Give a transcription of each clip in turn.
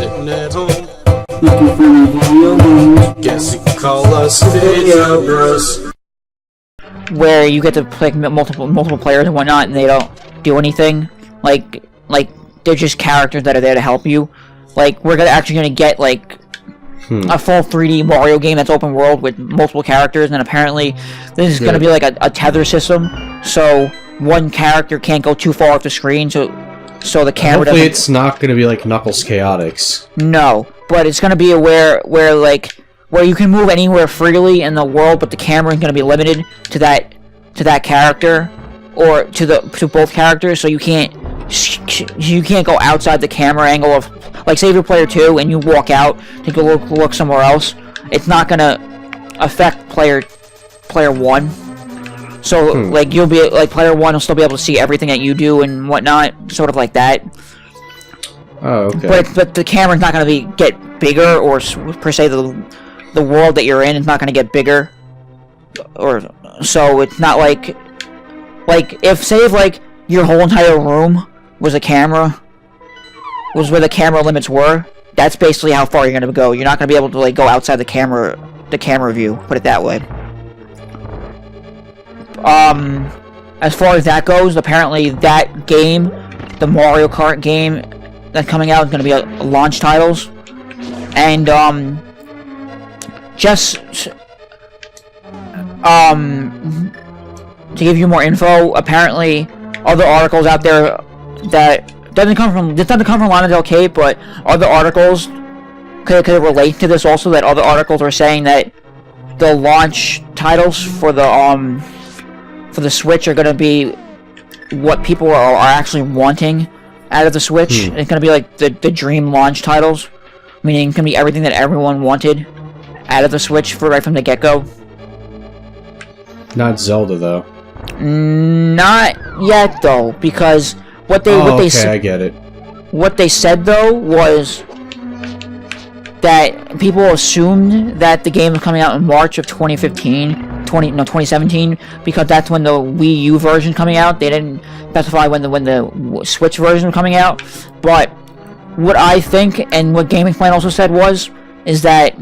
sitting at home. Looking for new video games. Guess you can call us Vidya Bros. Where you get to play multiple players and whatnot, and they don't do anything. Like they're just characters that are there to help you. Like we're actually gonna get like a full 3D Mario game that's open world with multiple characters, and apparently this is gonna be like a tether system, so one character can't go too far off the screen, so the camera. Hopefully, it's not gonna be like Knuckles Chaotix. No, but it's gonna be where you can move anywhere freely in the world, but the camera is gonna be limited to that character or to both characters, so you can't go outside the camera angle of, like, say if you're player 2 and you walk out to go look somewhere else, it's not gonna affect player 1. So like you'll be like player 1 will still be able to see everything that you do and whatnot, sort of like that. Oh, okay. But the camera's not gonna get bigger, or per se the world that you're in is not gonna get bigger, or so it's not like if like your whole entire room was a camera, was where the camera limits were. That's basically how far you're gonna go. You're not gonna be able to like go outside the camera view. Put it that way. As far as that goes, apparently that game, the Mario Kart game that's coming out, is gonna be a launch titles, and just to give you more info, apparently other articles out there that doesn't come from Lana Del Cape, but other articles could relate to this also. That other articles are saying that the launch titles for the Switch are going to be what people are actually wanting out of the Switch. It's going to be like the dream launch titles, meaning it can be everything that everyone wanted out of the Switch right from the get-go. Not Zelda though. Not yet though, because what they I get it. What they said though was that people assumed that the game was coming out in March of 2017, because that's when the Wii U version coming out. They didn't specify when the Switch version was coming out. But what I think, and what Game Explain also said is that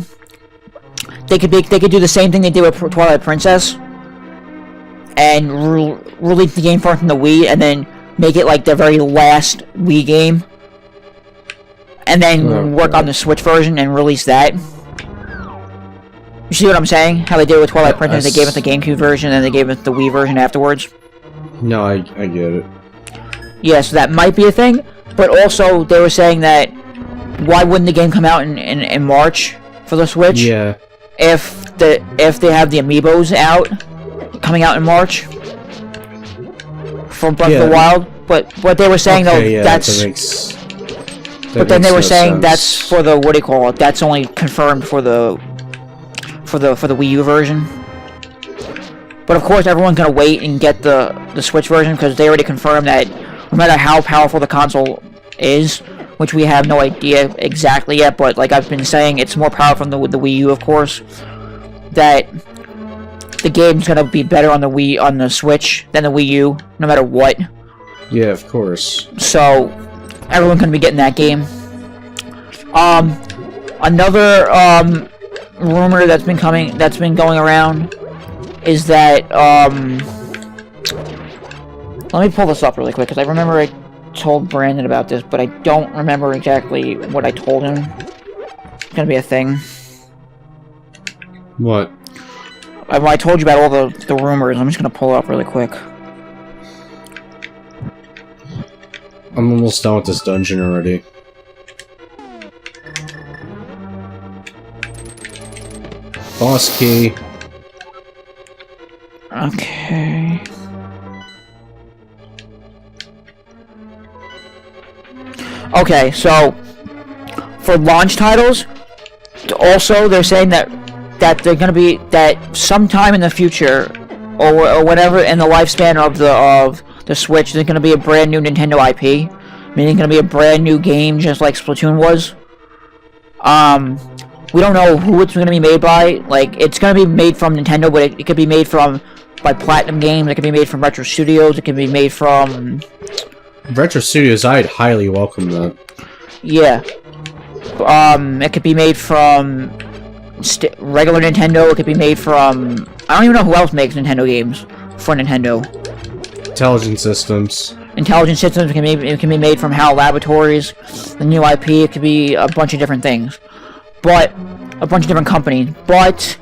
they could do the same thing they did with Twilight Princess, and release the game first from the Wii, and then make it like the very last Wii game, and then work on the Switch version and release that. You see what I'm saying? How they did with Twilight Princess, they gave us the GameCube version, and then they gave us the Wii version afterwards. No, I get it. Yeah, so that might be a thing, but also they were saying that why wouldn't the game come out in March for the Switch? Yeah. If they have the Amiibos coming out in March from Breath of the Wild, but what they were saying but then they were saying that's for the that's only confirmed for the Wii U version. But of course, everyone's gonna wait and get the Switch version, because they already confirmed that no matter how powerful the console is, which we have no idea exactly yet, but like I've been saying, it's more powerful than the Wii U, of course, that the game's gonna be better on the Switch than the Wii U, no matter what. Yeah, of course. So everyone's gonna be getting that game. Another rumor that's been going around is that let me pull this up really quick, because I remember I told Brandon about this, but I don't remember exactly what I told him. It's gonna be a thing. What? I told you about all the rumors. I'm just gonna pull it up really quick. I'm almost done with this dungeon already. Boss key. Okay. Okay, so for launch titles, also they're saying that they're gonna be that sometime in the future, or whatever in the lifespan of the Switch, there's gonna be a brand new Nintendo IP, meaning gonna be a brand new game, just like Splatoon was. We don't know who it's gonna be made by. Like, it's gonna be made from Nintendo, but it could be made by Platinum Games. It could be made from Retro Studios. It could be made from Retro Studios. I'd highly welcome that. Yeah. It could be made from regular Nintendo. It could be made from... I don't even know who else makes Nintendo games for Nintendo. Intelligent systems. Intelligent systems. It can be made from HAL Laboratories. The new IP. It could be a bunch of different things. But... a bunch of different companies. But...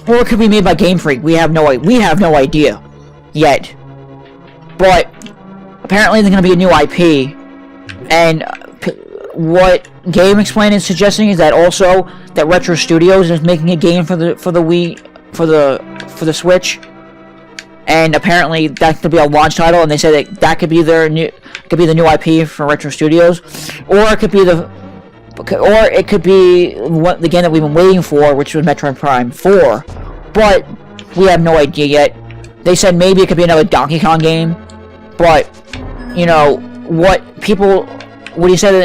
or it could be made by Game Freak. We have no idea. Yet. But... apparently there's going to be a new IP. And... what Game Explain is suggesting is that also that Retro Studios is making a game for the Wii for the Switch, and apparently that could be a launch title, and they said that could be the new IP for Retro Studios, or it could be the game that we've been waiting for, which was Metroid Prime 4, but we have no idea yet. They said maybe it could be another Donkey Kong game, but you know what people. What he said that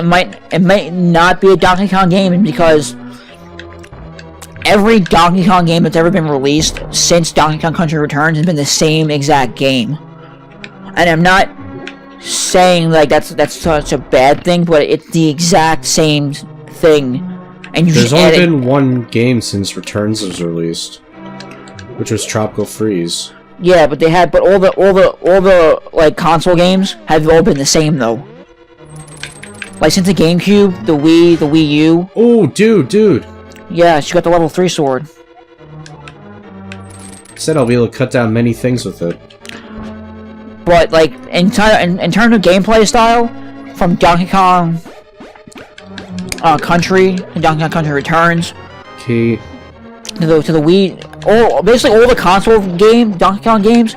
it might not be a Donkey Kong game because every Donkey Kong game that's ever been released since Donkey Kong Country Returns has been the same exact game. And I'm not saying like that's such a bad thing, but it's the exact same thing. And there's only been one game since Returns was released, which was Tropical Freeze. Yeah, but all the like console games have all been the same though. Like since the GameCube, the Wii, the Wii U. Oh, dude. Yeah, she got the level 3 sword. Said I'll be able to cut down many things with it. But like in terms of gameplay style, from Donkey Kong Country and Donkey Kong Country Returns, to the Wii, basically all the console Donkey Kong games,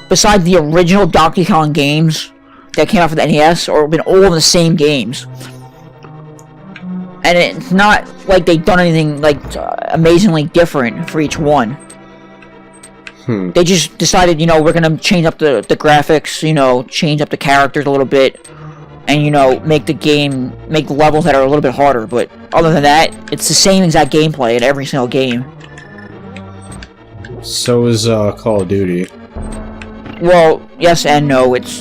besides the original Donkey Kong games that came out for the NES, or been all the same games. And it's not like they've done anything like amazingly different for each one. They just decided, you know, we're gonna change up the graphics, you know, change up the characters a little bit, and you know, make the levels that are a little bit harder. But other than that, it's the same exact gameplay in every single game. So is Call of Duty. Well, yes and no. It's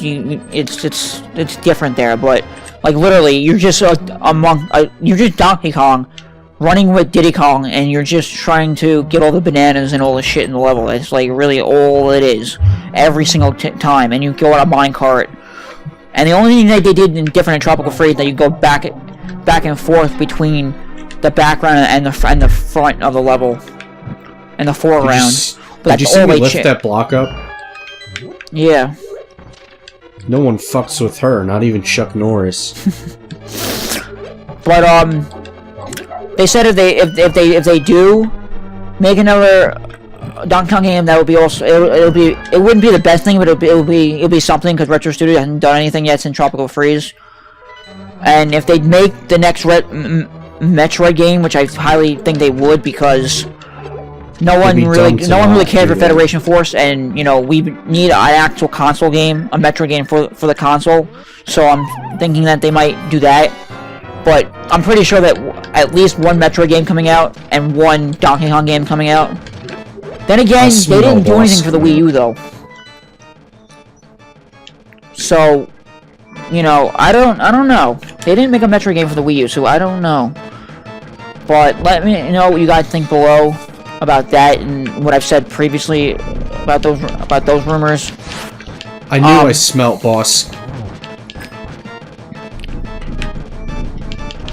different there, but like literally, you're just you're just Donkey Kong running with Diddy Kong, and you're just trying to get all the bananas and all the shit in the level. It's like really all it is every single time, and you go on a minecart. And the only thing that they did different in Tropical Freeze that you go back and forth between the background and the front of the level and the foreground. Did you see me lift that block up? Yeah. No one fucks with her, not even Chuck Norris. But they said if they do make another Donkey Kong game, that would be also it wouldn't be the best thing, but it'll be something because Retro Studio hasn't done anything yet since Tropical Freeze. And if they make the next Metroid game, which I highly think they would, because no one really cared for Federation Force, and you know we need an actual console game, a Metroid game for the console. So I'm thinking that they might do that. But I'm pretty sure that at least one Metroid game coming out and one Donkey Kong game coming out. Then again, they didn't do anything for the Wii U though. So, you know, I don't know. They didn't make a Metroid game for the Wii U, so I don't know. But let me know what you guys think below about that and what I've said previously about those rumors. I knew I smelt, boss.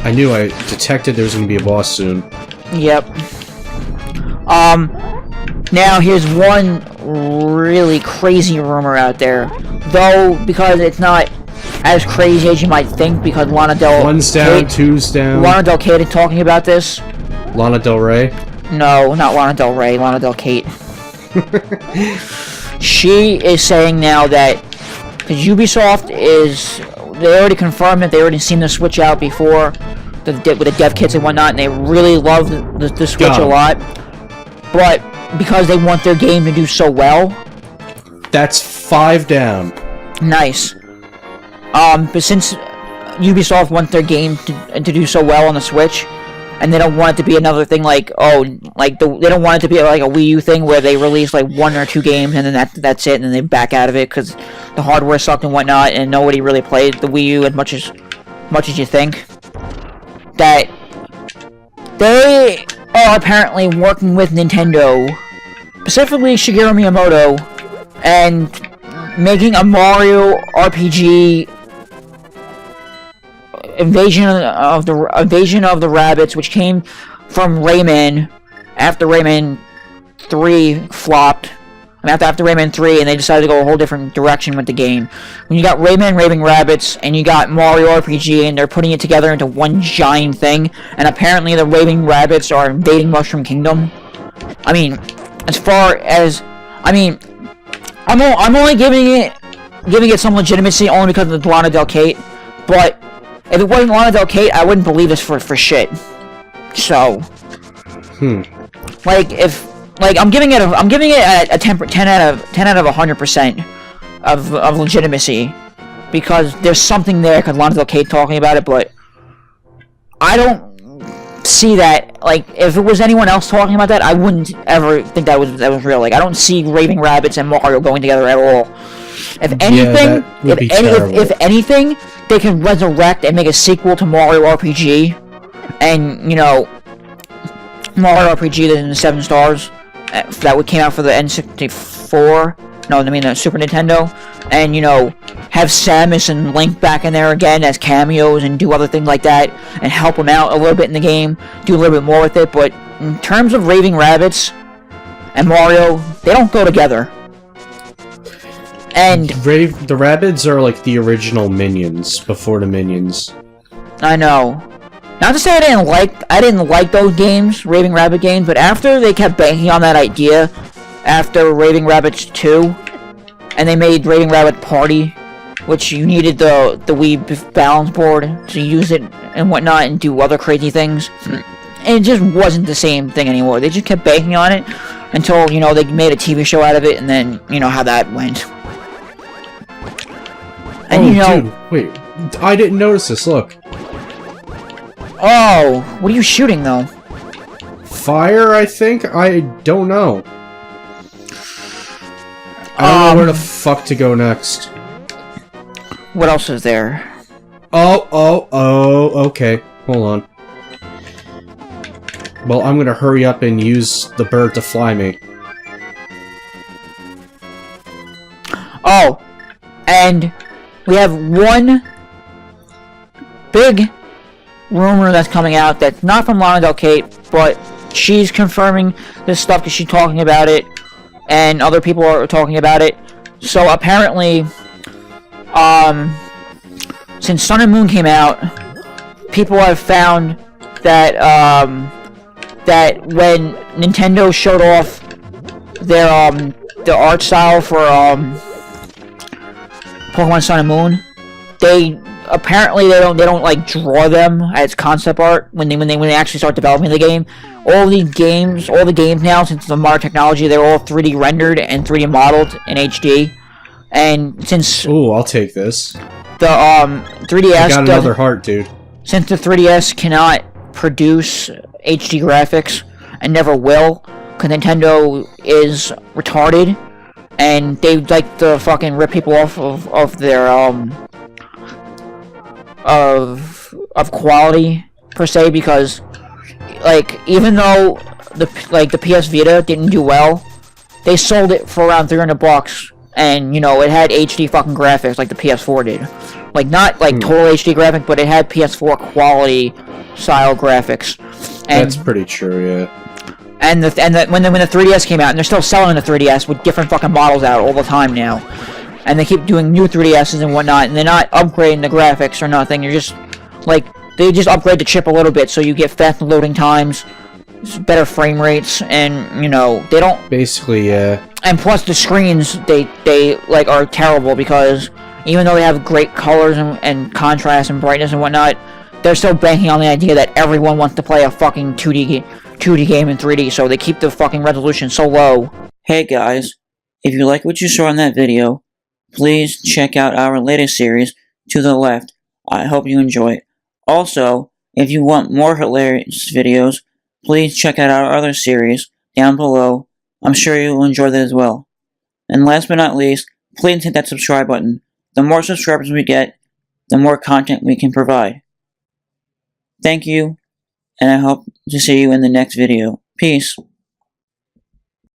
I knew I detected there was going to be a boss soon. Yep. Now here's one really crazy rumor out there. Though, because it's not as crazy as you might think, because Lana Del... One's down, two's down. Lana Del Kate is talking about this. Lana Del Rey? No, not Lana Del Rey, Lana Del Kate. She is saying now that... because Ubisoft is... they already confirmed that they already seen the Switch out before, with the dev kits and whatnot, and they really love the Switch a lot. But because they want their game to do so well... That's 5 down. Nice. But since Ubisoft wants their game to do so well on the Switch, and they don't want it to be another thing like, they don't want it to be like a Wii U thing where they release like 1 or 2 games and then that's it, and then they back out of it because the hardware sucked and whatnot, and nobody really played the Wii U as much as you think. that they are apparently working with Nintendo, specifically Shigeru Miyamoto, and making a Mario RPG Invasion of the Rabbids, which came from Rayman after Rayman 3 flopped. After Rayman 3, and they decided to go a whole different direction with the game. When you got Rayman Raving Rabbids, and you got Mario RPG, and they're putting it together into one giant thing, and apparently the Raving Rabbids are invading Mushroom Kingdom. I mean, as far as... I mean, I'm only giving it some legitimacy only because of the Lana Del Cate, but if it wasn't Lana Del Cate, I wouldn't believe this for shit. So... Like, if... Like, I'm giving it a 10 out of 100% of legitimacy, because there's something there, because Lana Del Cate talking about it, but I don't see that. Like, if it was anyone else talking about that, I wouldn't ever think that was real. Like, I don't see Raving Rabbids and Mario going together at all. If anything, if anything, they can resurrect and make a sequel to Mario RPG, and, you know, Mario RPG in the 7 stars. That came out for the N64, no, I mean the Super Nintendo, and, you know, have Samus and Link back in there again as cameos and do other things like that, and help them out a little bit in the game, do a little bit more with it, but in terms of Raving Rabbids and Mario, they don't go together. And... The Rabbids are like the original Minions, before the Minions. I know. Not to say I didn't like those games, Raving Rabbit games, but after they kept banking on that idea, after Raving Rabbids 2, and they made Raving Rabbit Party, which you needed the Wii balance board to use it and whatnot and do other crazy things, and it just wasn't the same thing anymore. They just kept banking on it until, you know, they made a TV show out of it, and then, you know, how that went. And, you know... Dude, wait. I didn't notice this, look. Oh, what are you shooting, though? Fire, I think? I don't know. I don't know where the fuck to go next. What else is there? Oh, okay. Hold on. Well, I'm gonna hurry up and use the bird to fly me. Oh, and we have one big rumor that's coming out that's not from Lana Del Cate, but she's confirming this stuff because she's talking about it, and other people are talking about it. So apparently, since Sun and Moon came out, people have found that that when Nintendo showed off their art style for Pokemon Sun and Moon, they don't like draw them as concept art when they actually start developing the game. All the games now, since the modern technology, they're all 3D rendered and 3D modeled in HD. And since I'll take this. The 3DS I got another heart, dude. Since the 3DS cannot produce HD graphics and never will, because Nintendo is retarded and they like to fucking rip people off of their of quality per se, because like even though the PS Vita didn't do well, they sold it for around $300, and you know it had HD fucking graphics like the PS4 did, like not like total HD graphics, but it had PS4 quality style graphics. And that's pretty true, yeah. And when the 3DS came out, and they're still selling the 3DS with different fucking models out all the time now. And they keep doing new 3DSs and whatnot, and they're not upgrading the graphics or nothing. They're just, like, they just upgrade the chip a little bit so you get faster loading times, better frame rates, and, you know, they don't... Basically, yeah. And plus the screens, they like, are terrible because even though they have great colors and contrast and brightness and whatnot, they're still banking on the idea that everyone wants to play a fucking 2D game in 3D, so they keep the fucking resolution so low. Hey guys, if you like what you saw in that video, please check out our latest series, To the Left. I hope you enjoy it. Also, if you want more hilarious videos, please check out our other series down below. I'm sure you will enjoy that as well. And last but not least, please hit that subscribe button. The more subscribers we get, the more content we can provide. Thank you, and I hope to see you in the next video. Peace.